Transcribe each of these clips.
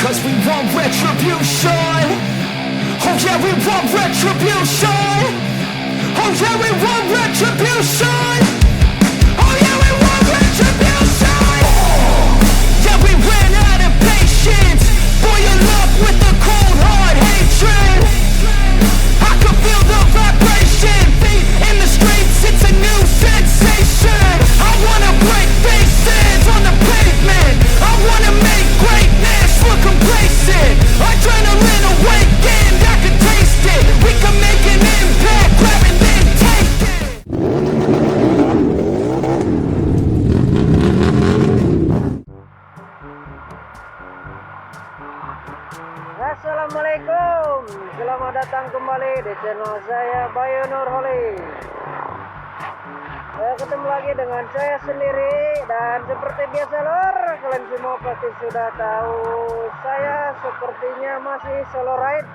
Cause we want retribution. Oh yeah, we want retribution. Oh yeah, we want retribution. Oh yeah, we want retribution. Yeah, we ran out of patience. Boil up with the cold hard hatred. I can feel the vibration. Feet in the streets, it's a new sensation. I wanna break faces on the pavement. I wanna make greatness look complacent. Adrenaline awakened, I can taste it. We can make an impact, grab and then take it. Assalamualaikum, selamat datang kembali di channel saya Bayu Nurholi. Ketemu lagi dengan saya sendiri, dan seperti biasa lor, kalian semua pasti sudah tahu saya sepertinya masih solo ride.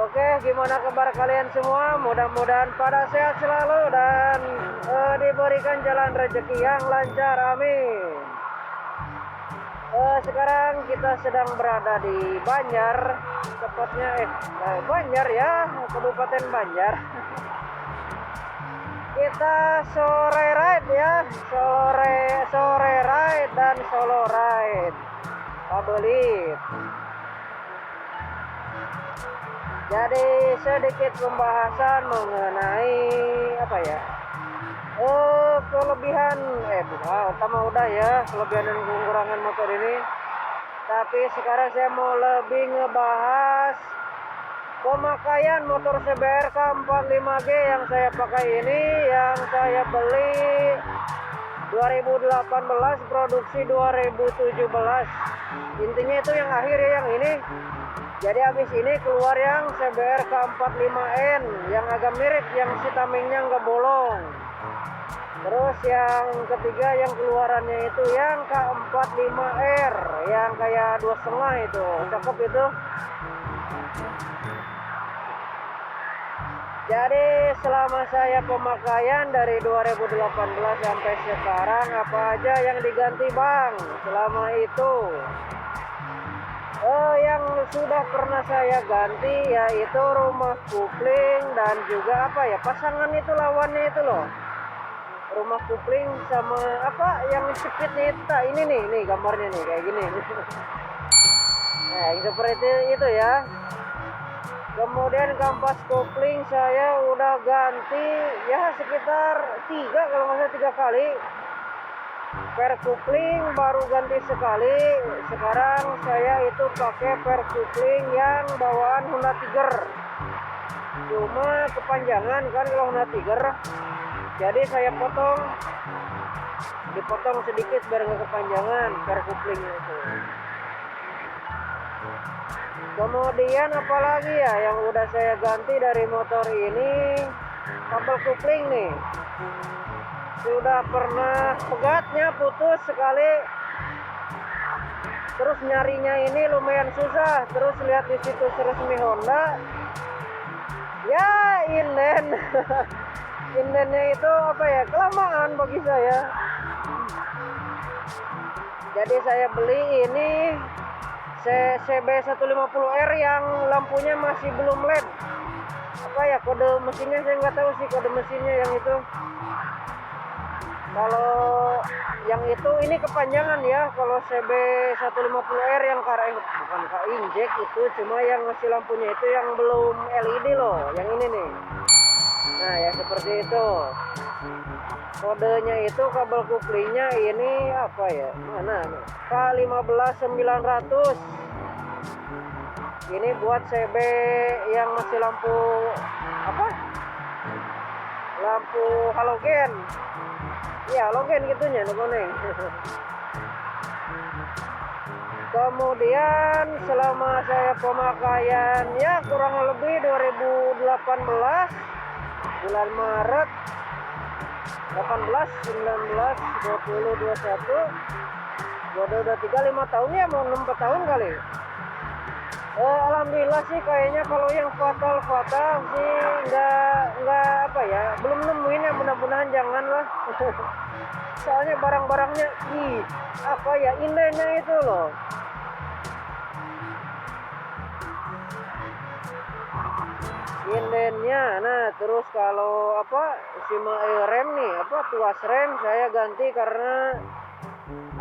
Oke, gimana kabar kalian semua? Mudah-mudahan pada sehat selalu dan diberikan jalan rezeki yang lancar, amin. Sekarang kita sedang berada di Banjar, tepatnya Banjar ya, Kabupaten Banjar. Kita sore ride ya, sore ride dan solo ride Pabelit. Jadi sedikit pembahasan mengenai apa ya? Kelebihan utama udah ya, kelebihan dan kekurangan motor ini. Tapi sekarang saya mau lebih ngebahas pemakaian motor CBR K45G yang saya pakai ini, yang saya beli 2018, produksi 2017. Intinya itu yang akhir ya, yang ini. Jadi habis ini keluar yang CBR K45N yang agak mirip, yang si tamengnya nggak bolong. Terus yang ketiga yang keluarannya itu yang K45R yang kayak 2,5 itu, cakep itu. Jadi selama saya pemakaian dari 2018 sampai sekarang, apa aja yang diganti bang selama itu? Yang sudah pernah saya ganti yaitu rumah kupling dan juga apa ya, pasangan itu lawannya itu loh. Rumah kupling sama apa yang cepitnya itu, ini nih gambarnya nih kayak gini. Nah, yang seperti itu ya. Kemudian kampas kopling saya udah ganti ya sekitar 3 kalau nggak salah 3 kali. Per kupling baru ganti sekali. Sekarang saya itu pakai per kupling yang bawaan Honda Tiger. Cuma kepanjangan kan kalau Honda Tiger. Jadi saya dipotong sedikit biar nggak kepanjangan per kuplingnya itu. Kemudian apalagi ya yang udah saya ganti dari motor ini, kabel kupling nih. Sudah pernah pegatnya putus sekali. Terus nyarinya ini lumayan susah. Terus lihat di situs resmi Honda. Ya inden. Indennya itu apa ya, kelamaan bagi saya. Jadi saya beli ini CB150R yang lampunya masih belum LED. Apa ya kode mesinnya, saya nggak tahu sih kode mesinnya yang itu. Kalau yang itu ini kepanjangan ya. Kalau CB150R yang bukan injek itu, cuma yang masih lampunya itu yang belum LED loh, yang ini nih. Nah ya seperti itu. Kodenya itu kabel kuplingnya ini apa ya, mana K15900. Ini buat CB yang masih lampu apa, lampu halogen ya, halogen gitunya kuning. Kemudian selama saya pemakaian ya kurang lebih 2018 bulan Maret 18, 19, 20, 21 udah 3-5 tahun ya, mau 4 tahun kali. Alhamdulillah sih kayaknya kalau yang fatal sih nggak apa ya, belum nemuin ya, mudah-mudahan jangan lah. soalnya barang-barangnya apa ya, indahnya itu loh. Indennya. Nah, terus kalau apa rem nih, apa tuas rem saya ganti karena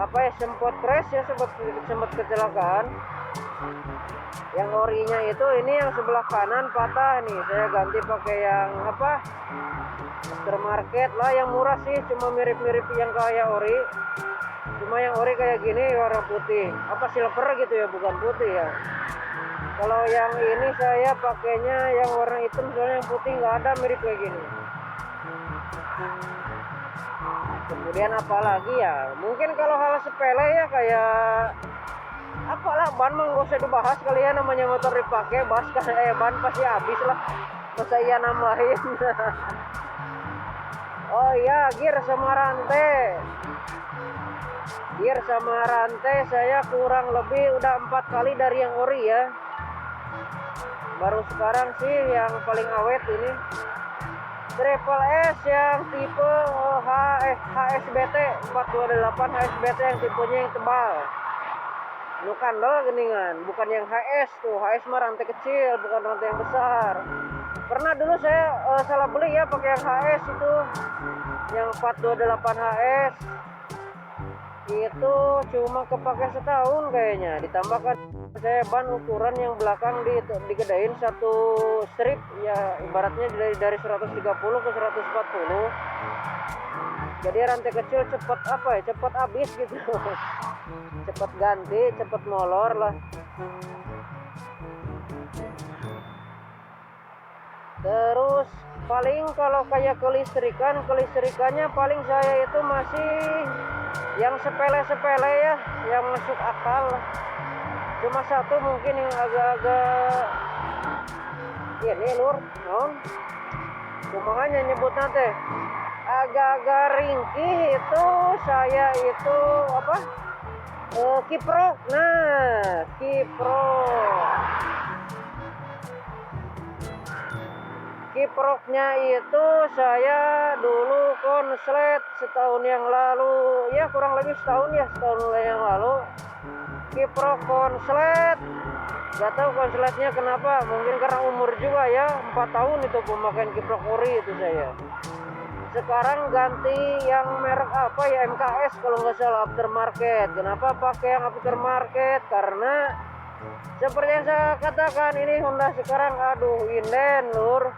apa ya, sempat crash ya, sempat kecelakaan. Yang orinya itu ini yang sebelah kanan patah nih, saya ganti pakai yang apa, aftermarket lah, yang murah sih, cuma mirip-mirip yang kayak ori, cuma yang ori kayak gini warna putih, apa silver gitu ya, bukan putih ya. Kalau yang ini saya pakainya yang warna hitam, soalnya yang putih nggak ada, mirip kayak gini. Kemudian apalagi ya, mungkin kalau hal sepele ya kayak apalah, ban mah nggak usah dibahas kali ya, namanya motor dipakai, ban pasti habis lah, masa iya nambahin. Oh iya, gear sama rantai saya kurang lebih udah 4 kali dari yang ori ya. Baru sekarang sih yang paling awet ini Triple S yang tipe HSBT 428 HSBT, yang tipenya yang tebal. Lu kandel geningan, bukan yang HS tuh. HS mah rantai kecil, bukan rantai yang besar. Pernah dulu saya salah beli ya pakai yang HS itu, yang 428 HS. Itu cuma kepake setahun kayaknya. Ditambahkan saya ban ukuran yang belakang digedein satu strip ya, ibaratnya dari 130 ke 140. Jadi rantai kecil cepet apa ya, cepet habis gitu. Cepet ganti, cepet molor lah. Terus paling kalau kayak kelistrikannya paling saya itu masih yang sepele-sepele ya, yang masuk akal. Cuma satu mungkin yang agak-agak ini lur, non kumahanya nyebutnya teh agak-agak ringkih itu, saya itu apa, kiprok. Nah, kiproknya itu saya dulu konslet setahun yang lalu ya, kurang lebih setahun yang lalu kiprok konslet. Gak tahu konsletnya kenapa, mungkin karena umur juga ya, 4 tahun itu pemakaian kiprok ori itu saya. Sekarang ganti yang merek apa ya, MKS kalau nggak salah, aftermarket. Kenapa pakai yang aftermarket? Karena seperti yang saya katakan, ini Honda sekarang aduh inden lur.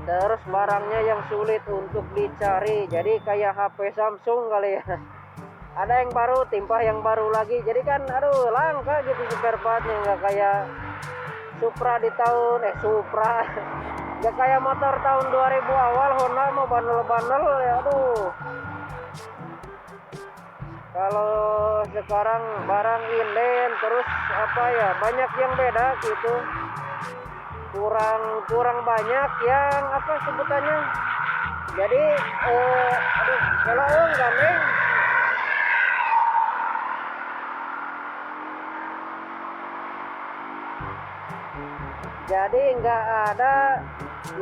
Terus barangnya yang sulit untuk dicari, jadi kayak HP Samsung kali ya. Ada yang baru timpah yang baru lagi, jadi kan aduh langka gitu spare partnya. Nggak kayak Supra di tahun Supra nggak kayak motor tahun 2000 awal Honda mau bandel-bandel ya, aduh. Kalau sekarang barang inden, terus apa ya, banyak yang beda gitu, kurang banyak yang apa sebutannya. Jadi kalau gandeng jadi nggak ada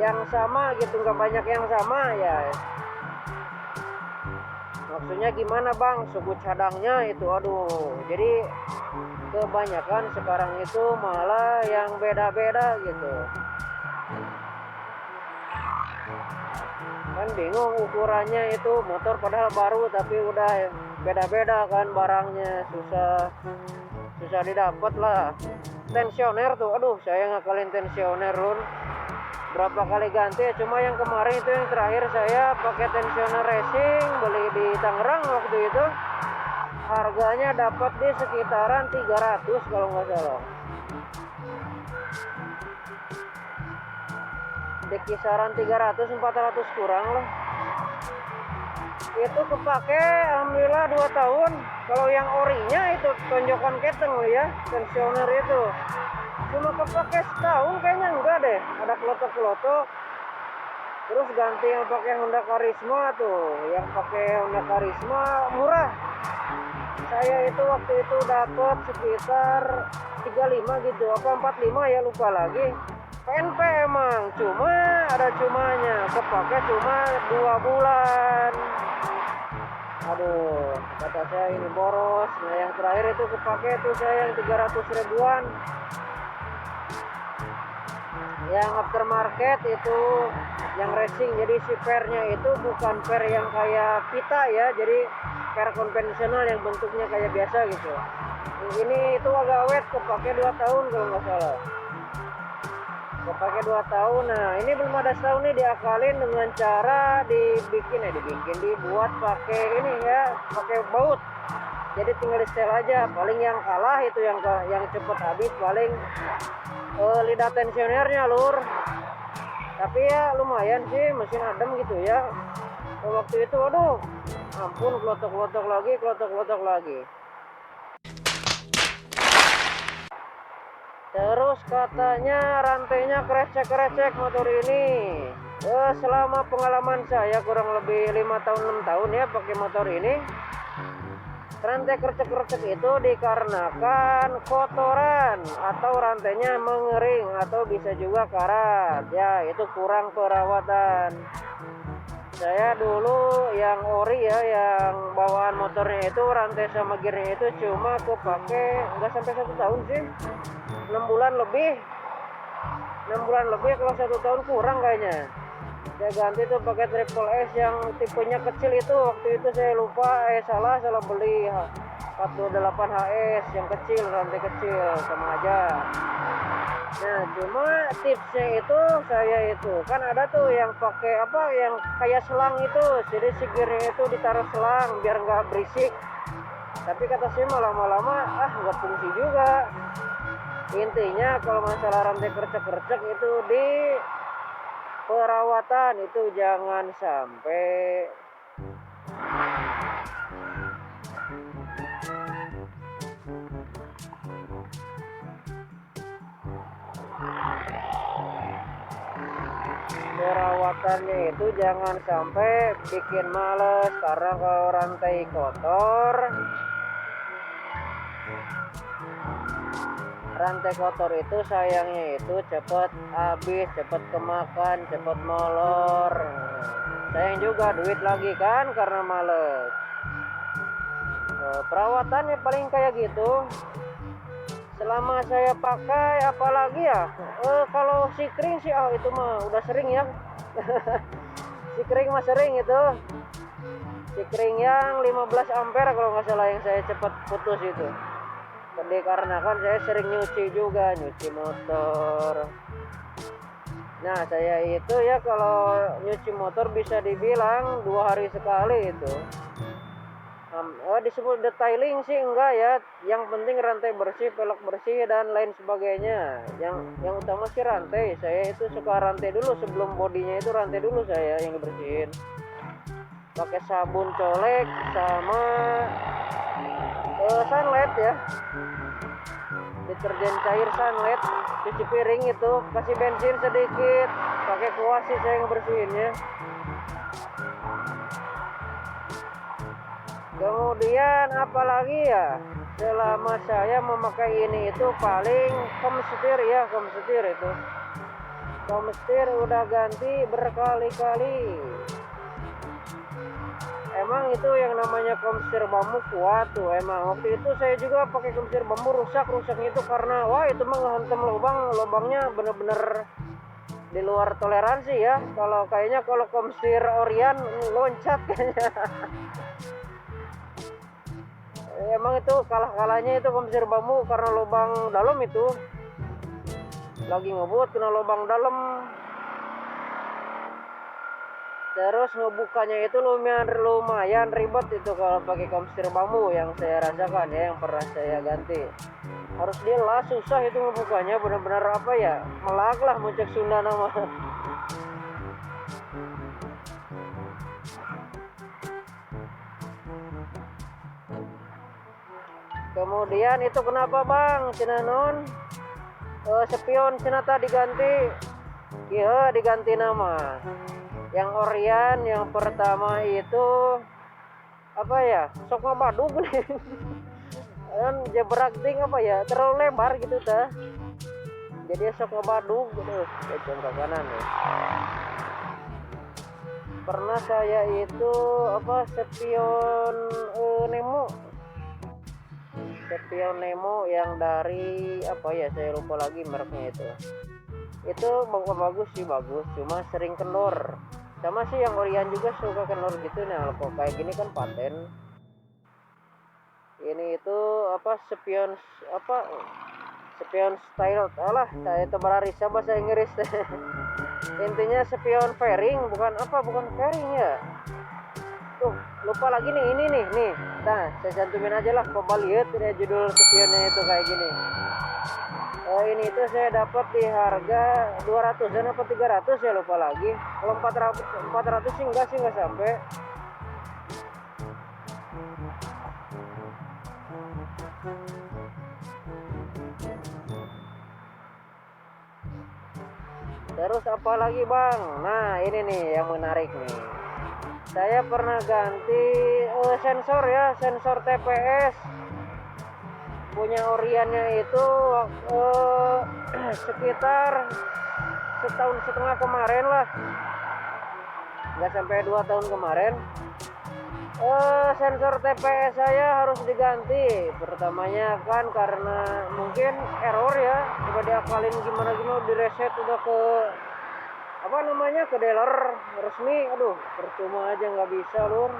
yang sama gitu, nggak banyak yang sama ya. Maksudnya gimana bang, suku cadangnya itu aduh, jadi kebanyakan sekarang itu malah yang beda-beda gitu. Kan bingung ukurannya itu, motor padahal baru tapi udah beda-beda kan barangnya, susah didapat lah. Tensioner tuh, aduh saya ngakalin tensioner lun, berapa kali ganti ya. Cuma yang kemarin itu yang terakhir saya pakai tensioner racing, beli di Tangerang waktu itu, harganya dapat di sekitaran 300 kalau nggak salah, di kisaran 300-400 kurang lah. Itu kepake alhamdulillah 2 tahun. Kalau yang orinya itu tonjokan keteng ya, tensioner itu cuma kepake setahun kayaknya, enggak deh, ada kelotok-kelotok. Terus ganti yang pakai Honda Karisma tuh, yang pakai Honda Karisma murah. Saya itu waktu itu dapat sekitar 35 gitu, apa 45 ya, lupa lagi. PNP emang, cuma ada cumanya, kepake cuma 2 bulan. Aduh, kata saya ini boros. Nah yang terakhir itu kepake tuh saya yang 300 ribuan. Yang aftermarket itu yang racing, jadi si pernya itu bukan per yang kayak pita ya, jadi per konvensional yang bentuknya kayak biasa gitu. Ini itu agak awet, kepake 2 tahun kalau nggak salah. Kepake 2 tahun. Nah ini belum ada setahun nih, diakalin dengan cara dibuat pakai ini ya, pakai baut. Jadi tinggal di setel aja. Paling yang kalah itu yang cepet habis paling lidah tensionernya lur. Tapi ya lumayan sih, mesin adem gitu ya. Waktu itu aduh ampun, klotok-klotok lagi. Terus katanya rantainya krecek motor ini. Selama pengalaman saya kurang lebih 5 tahun 6 tahun ya pakai motor ini, rantai krecek itu dikarenakan kotoran atau rantainya mengering atau bisa juga karat ya, itu kurang perawatan. Saya dulu yang ori ya, yang bawaan motornya itu rantai sama gearnya itu cuma kepake nggak sampai 1 tahun sih, 6 bulan lebih. Kalau 1 tahun kurang kayaknya. Saya ganti tuh pakai Triple S yang tipenya kecil itu. Waktu itu saya lupa, salah beli 428 HS yang kecil, rantai kecil, sama aja. Nah cuma tipsnya itu saya itu kan ada tuh yang pakai apa yang kayak selang itu, jadi si gearnya itu ditaruh selang biar nggak berisik. Tapi kata saya lama-lama nggak fungsi juga. Intinya kalau masalah rantai kercek itu di perawatan itu jangan sampai bikin males, karena kalau rantai kotor itu sayangnya itu cepet habis, cepet kemakan, cepet molor. Sayang juga duit lagi kan karena males. Perawatannya paling kayak gitu. Selama saya pakai apalagi ya, kalau si kring sih itu mah udah sering ya. Si kring mah sering itu. Si kring yang 15 ampere kalau nggak salah yang saya cepat putus itu. Jadi karena kan saya sering nyuci motor. Nah saya itu ya kalau nyuci motor bisa dibilang 2 hari sekali itu. Disebut detailing sih enggak ya, yang penting rantai bersih, pelek bersih dan lain sebagainya. Yang utama sih rantai. Saya itu suka rantai dulu, sebelum bodinya itu rantai dulu saya yang dibersihin. Pakai sabun colek sama sunlight ya, deterjen cair sunlight, cuci piring itu, kasih bensin sedikit, pakai kuas sih saya ngebersihinnya. Kemudian apalagi ya, selama saya memakai ini itu paling komsetir itu. Komsetir udah ganti berkali-kali. Emang itu yang namanya komsetir bambu kuat tuh. Emang waktu itu saya juga pakai komsetir bambu rusaknya itu karena itu mah ngehantam lubangnya bener-bener di luar toleransi ya. Kalau komsetir Orion loncat kayaknya. Emang itu kalah-kalahnya itu komsetir bambu karena lubang dalam itu. Lagi ngebut kena lubang dalam. Terus ngebukanya itu lumayan ribet itu kalau pakai komsetir bambu yang saya rasakan ya, yang pernah saya ganti. Harus dilas, susah itu ngebukanya, benar-benar melak lah muncak Sunda nama. Kemudian itu kenapa bang cina non spion cina diganti, iya diganti nama. Yang Orion yang pertama itu sok ngabadug nih. Dan jebrak ding terlalu lebar gitu jadi sok ngebadug gitu beceng ke kanan ya. Pernah saya itu apa spion Nemo yang dari apa ya, saya lupa lagi mereknya itu bagus sih, bagus, cuma sering kendor. Sama sih yang Orion juga suka kendor gitu. Nah kalau kayak gini kan paten. Ini itu apa, spion style alah, itu berarisa bahasa Inggris. Intinya spion fairing, bukan fairing ya. Tuh lupa lagi nih, ini nih. Nah saya cantumin aja lah, coba lihat ini judul spionnya itu kayak gini. Ini itu saya dapat di harga 200-an apa 300 ya, lupa lagi. Kalau 400 sih enggak sampai. Terus apa lagi bang? Nah ini nih yang menarik nih. Saya pernah ganti sensor TPS punya Orionnya itu sekitar setahun setengah kemarin lah, nggak sampai 2 tahun kemarin. Sensor TPS saya harus diganti. Pertamanya kan karena mungkin error ya, coba diakalin gimana di reset udah ke ke dealer resmi. Aduh percuma aja, nggak bisa lur.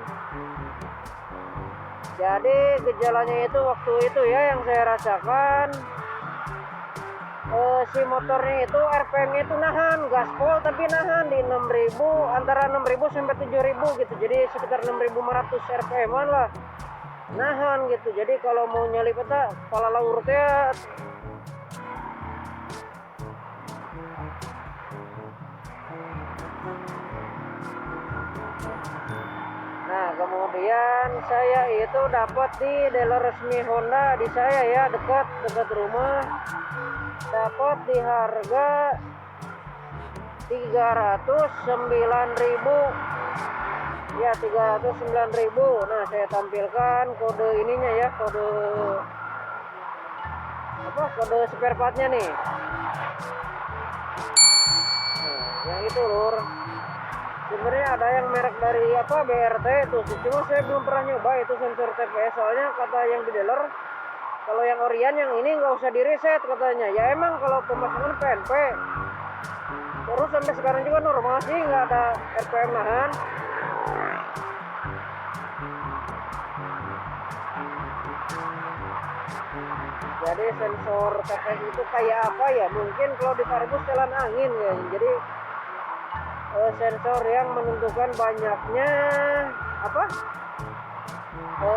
Jadi gejalanya itu waktu itu ya yang saya rasakan, si motornya itu RPM-nya itu nahan, gaspol tapi nahan di 6.000, antara 6.000 sampai 7.000 gitu. Jadi sekitar 6.500 RPM-an lah nahan gitu. Jadi kalau mau nyalip peta kepala laurnya Nah kemudian saya itu dapat di dealer resmi Honda di saya ya, dekat rumah, dapat di harga 309.000 ya, 309.000. Nah saya tampilkan kode ininya ya, kode spare partnya nih. Nah yang itu lur, sebenarnya ada yang merek dari BRT itu, cuma saya belum pernah nyoba itu sensor TPS. Soalnya kata yang di dealer, kalau yang Orion yang ini nggak usah di reset katanya. Ya emang kalau pemasangan PNP, terus sampai sekarang juga normal sih, nggak ada RPM nahan. Jadi sensor TPS itu kayak apa ya, mungkin kalau ditaruh setelan angin ya. Jadi sensor yang menentukan banyaknya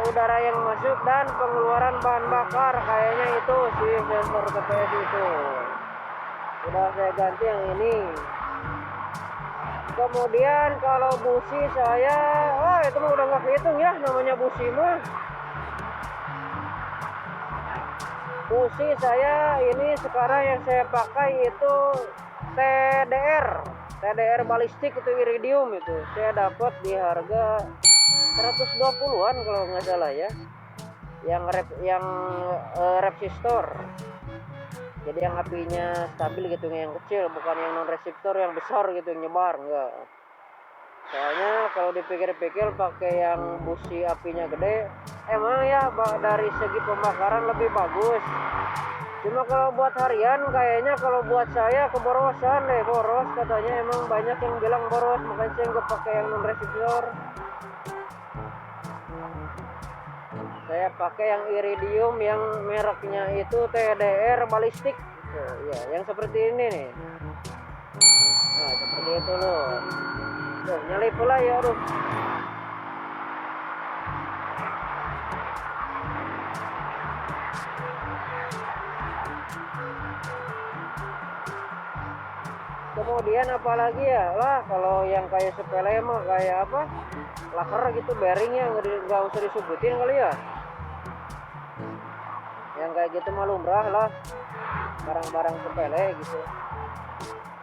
udara yang masuk dan pengeluaran bahan bakar, kayaknya itu sih sensor TPS itu. Udah saya ganti yang ini. Kemudian kalau busi saya, itu mah udah nggak kehitung ya, namanya busi mah. Busi saya ini sekarang yang saya pakai itu TDR balistik itu iridium itu. Saya dapat di harga 120-an kalau nggak salah ya. Yang resistor. Jadi yang apinya stabil gitu, yang kecil, bukan yang non resistor yang besar gitu yang nyebar, enggak. Soalnya kalau dipikir-pikir pakai yang busi apinya gede, emang ya dari segi pembakaran lebih bagus. Cuma kalau buat harian kayaknya kalau buat saya keborosan deh, boros katanya. Emang banyak yang bilang boros, makanya saya nggak pakai yang non resistor. Saya pakai yang iridium yang mereknya itu TDR balistik ya, yang seperti ini nih. Nah seperti itu loh. Tuh nyalip pula ya, aduh. Kemudian apalagi ya lah, kalau yang kayak sepele mah kayak laker gitu, bearingnya nggak usah disebutin kali ya. Yang kayak gitu mah lumrah lah, barang-barang sepele gitu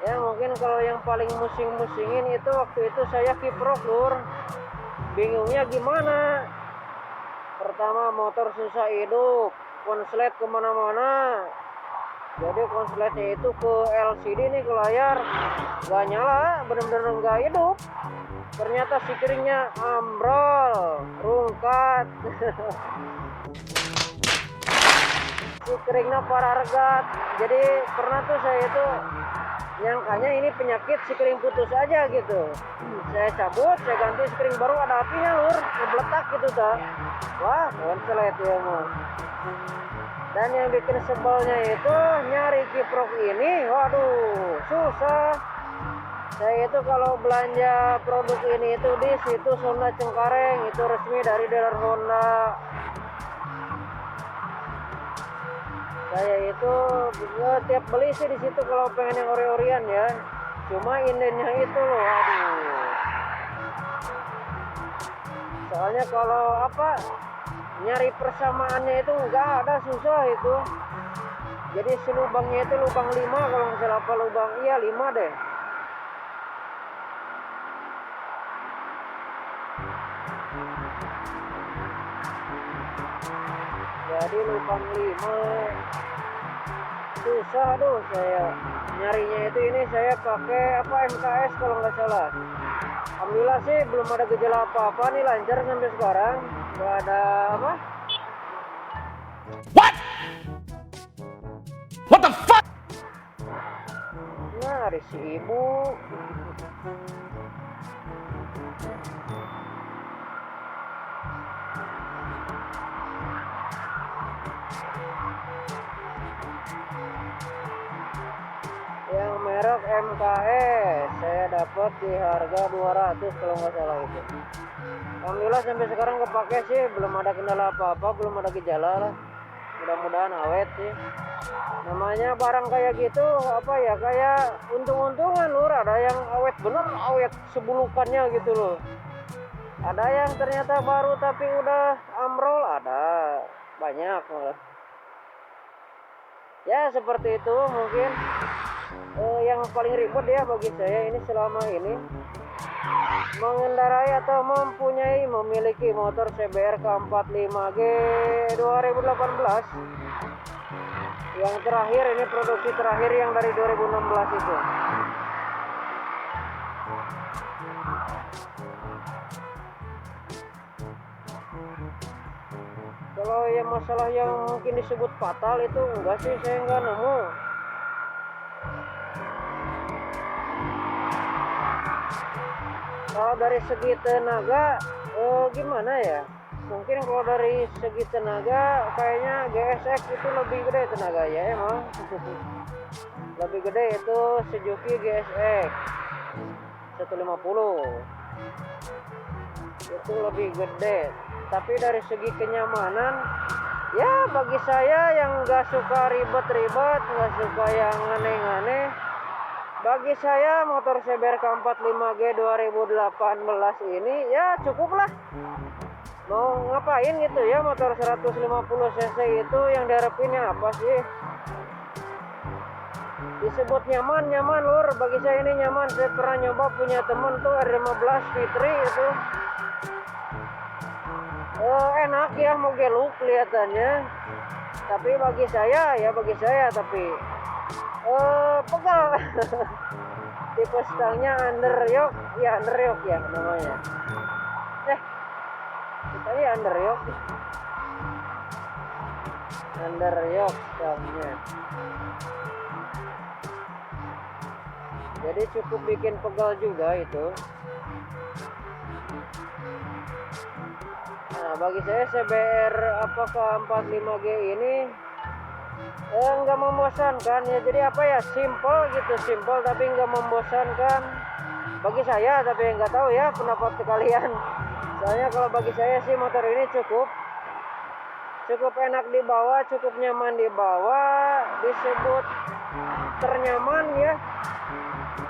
ya. Mungkin kalau yang paling musing-musingin itu waktu itu saya kiprok lur. Bingungnya gimana, pertama motor susah hidup, konslet kemana-mana, Jadi konsletnya itu ke LCD nih, ke layar, nggak nyala, bener-bener nggak hidup. Ternyata sikringnya ambrol, rungkat. Sikringnya parah regat. Jadi pernah tuh saya itu nyangkanya ini penyakit sikring putus aja gitu. Saya cabut, saya ganti sikring baru, ada apinya lur, ngebletak gitu dah. Wah, konslet ya mah. Dan yang bikin sebelnya itu nyari kiprok ini, waduh, susah. Saya itu kalau belanja produk ini itu di situs Honda Cengkareng, itu resmi dari dealer Honda. Saya itu tiap beli sih di situ kalau pengen yang ori-orian ya. Cuma indennya itu loh, aduh. Soalnya kalau nyari persamaannya itu nggak ada, susah itu. Jadi si lubangnya itu lubang 5 kalau nggak salah, apa lubang, iya 5 deh. Jadi lubang 5 susah, aduh. Saya nyarinya itu ini saya pakai MKS kalau nggak salah. Alhamdulillah sih belum ada gejala apa-apa nih, lancar sampai sekarang. Nggak ada What the fuck? Nah, ada si ibu. Yang merek MKS saya dapat di harga 200 kalau nggak salah itu. Alhamdulillah sampai sekarang kepake sih, belum ada kendala apa-apa, belum ada gejala lah. Mudah-mudahan awet sih. Namanya barang kayak gitu kayak untung-untungan lur. Ada yang awet bener, awet sebulukannya gitu loh. Ada yang ternyata baru tapi udah amrol, ada banyak malah. Ya seperti itu mungkin yang paling ribet ya bagi saya ini selama ini mengendarai atau memiliki motor CBR K45G 2018. Yang terakhir ini produksi terakhir yang dari 2016 itu. Kalau yang masalah yang mungkin disebut fatal itu enggak sih, saya enggak nemu. Kalau dari segi tenaga gimana ya? Mungkin kalau dari segi tenaga kayaknya GSX itu lebih gede tenaganya emang. Lebih gede itu Suzuki GSX 150. Itu lebih gede. Tapi dari segi kenyamanan ya bagi saya yang nggak suka ribet-ribet, nggak suka yang aneh-aneh, bagi saya motor CBR K45G 2018 ini ya cukup lah. Mau ngapain gitu ya, motor 150 cc itu yang diharapinnya apa sih? Disebut nyaman lur, bagi saya ini nyaman. Saya pernah nyoba punya temen tuh R15 Fitri itu enak ya, mau geluk kelihatannya, tapi bagi saya tapi pegal. Tipe stangnya underyoke ya namanya. Kita underyoke stangnya. Jadi cukup bikin pegal juga itu. Nah bagi saya CBR K45G ini nggak membosankan ya. Jadi simple tapi nggak membosankan bagi saya, tapi nggak tahu ya pendapat kalian. Soalnya kalau bagi saya sih motor ini cukup enak dibawa, cukup nyaman dibawa. Disebut ternyaman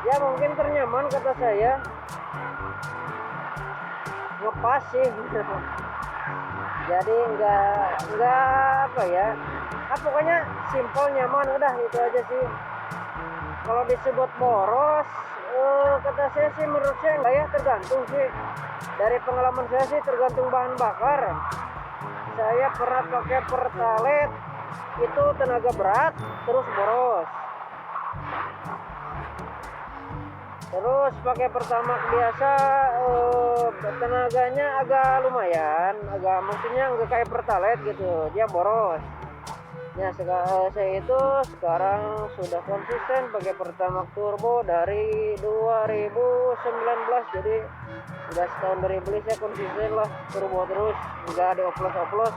ya mungkin ternyaman kata saya, ngepas sih. Jadi nggak pokoknya simple, nyaman, udah itu aja sih. Kalau disebut boros, kata saya sih menurut saya enggak ya, tergantung sih. Dari pengalaman saya sih tergantung bahan bakar. Saya pernah pakai Pertalite itu tenaga berat terus boros. Terus pakai Pertamax biasa, tenaganya agak lumayan, maksudnya nggak kayak Pertalite gitu, dia boros. Ya saya itu sekarang sudah konsisten pakai Pertamax turbo dari 2019, jadi udah setahun dari beli saya konsisten lah turbo terus, nggak ada oplos-oplos.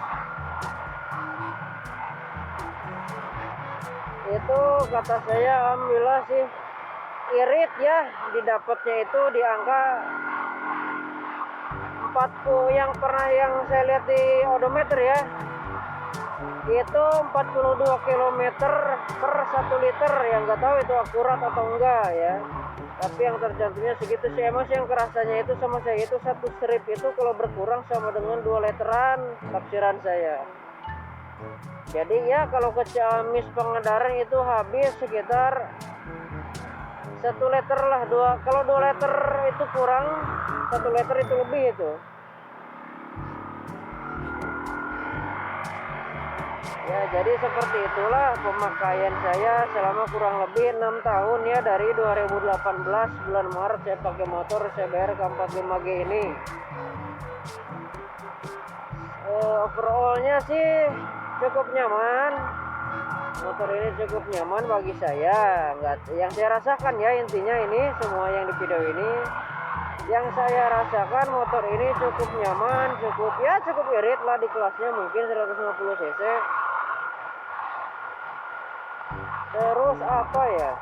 Itu kata saya alhamdulillah sih irit ya, didapatnya itu di angka 40 yang saya lihat di odometer ya, itu 42 km per 1 liter. Yang nggak tahu itu akurat atau enggak ya, tapi yang tercantumnya segitu sih. Emang sih yang kerasanya itu sama saya itu satu strip itu kalau berkurang sama dengan 2 literan tafsiran saya. Jadi ya kalau ke Ciamis Pangandaran itu habis sekitar 1 liter lah, kalau 2 liter itu kurang, 1 liter itu lebih itu. Ya jadi seperti itulah pemakaian saya selama kurang lebih 6 tahun ya, dari 2018 bulan Maret saya pakai motor CBR K45G ini. Overallnya sih cukup nyaman. Motor ini cukup nyaman bagi saya, yang saya rasakan ya, intinya ini semua yang di video ini yang saya rasakan, motor ini cukup nyaman, cukup irit lah, di kelasnya mungkin 150 cc. Terus apa ya,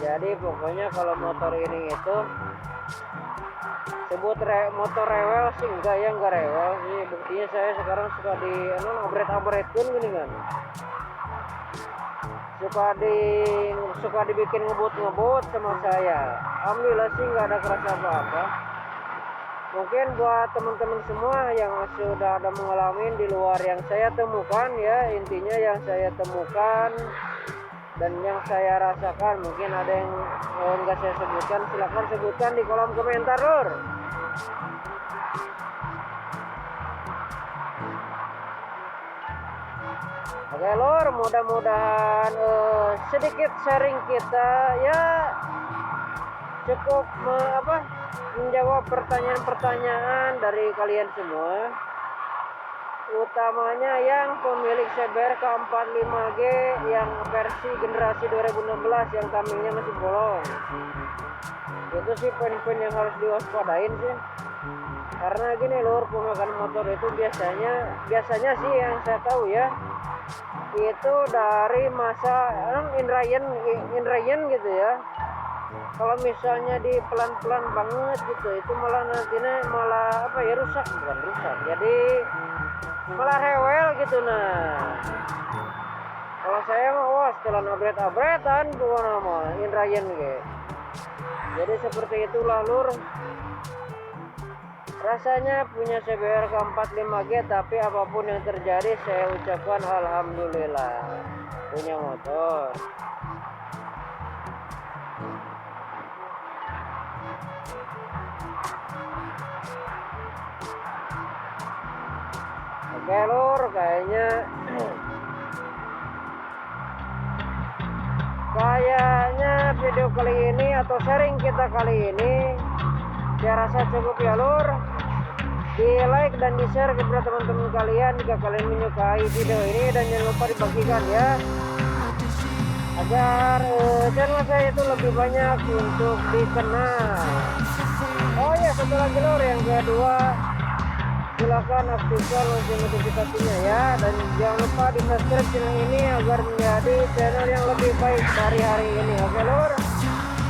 jadi pokoknya kalau motor ini itu sebut motor rewel sih enggak rewel sih. Buktinya saya sekarang suka di upgrade gini kan, suka dibikin ngebut sama saya. Alhamdulillah sih nggak ada kerasa apa-apa. Mungkin buat teman-teman semua yang sudah ada mengalami di luar yang saya temukan ya, intinya yang saya temukan dan yang saya rasakan, mungkin ada yang nggak saya sebutkan, silahkan sebutkan di kolom komentar lur. Oke lur, mudah-mudahan sedikit sharing kita ya cukup menjawab pertanyaan-pertanyaan dari kalian semua, utamanya yang pemilik CBR K45G yang versi generasi 2016 yang tamengnya masih bolong. Itu sih poin-poin yang harus diwaspadain sih, karena gini lur, pemakan motor itu biasanya sih yang saya tahu ya, itu dari masa inrayen gitu ya. Kalau misalnya di pelan-pelan banget gitu, itu malah nantinya rusak, bukan rusak, jadi malah rewel gitu. Nah kalau saya mah setelah upgrade-upgradean bukan nama inrayen gitu. Jadi seperti itulah lur rasanya punya CBR K45G. Tapi apapun yang terjadi saya ucapkan alhamdulillah punya motor. Oke lur, kayaknya video kali ini atau sharing kita kali ini saya rasa cukup ya lur. Di like dan di share kepada teman-teman kalian jika kalian menyukai video ini, dan jangan lupa dibagikan ya, agar channel saya itu lebih banyak untuk dikenal. Oh ya, satu lagi lur, yang kedua, silakan aktifkan lonceng notifikasinya ya, dan jangan lupa di subscribe channel ini agar menjadi channel yang lebih baik dari hari ini. Oke lur,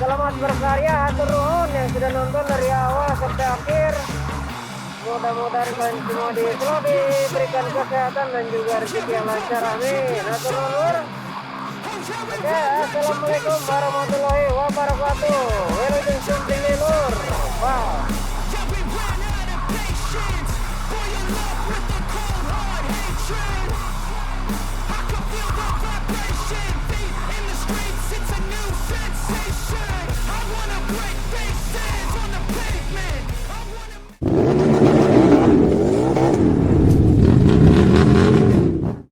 selamat berkarya, hatur nuhun yang sudah nonton dari awal sampai akhir. Mudah-mudahan kalian semua diberikan kesehatan dan juga rezeki yang lancar, amin. Hatur nuhun lur. Oke, assalamualaikum warahmatullahi wabarakatuh. Wilujeng tinggi lur. Wow. It's a new sensation. I wanna break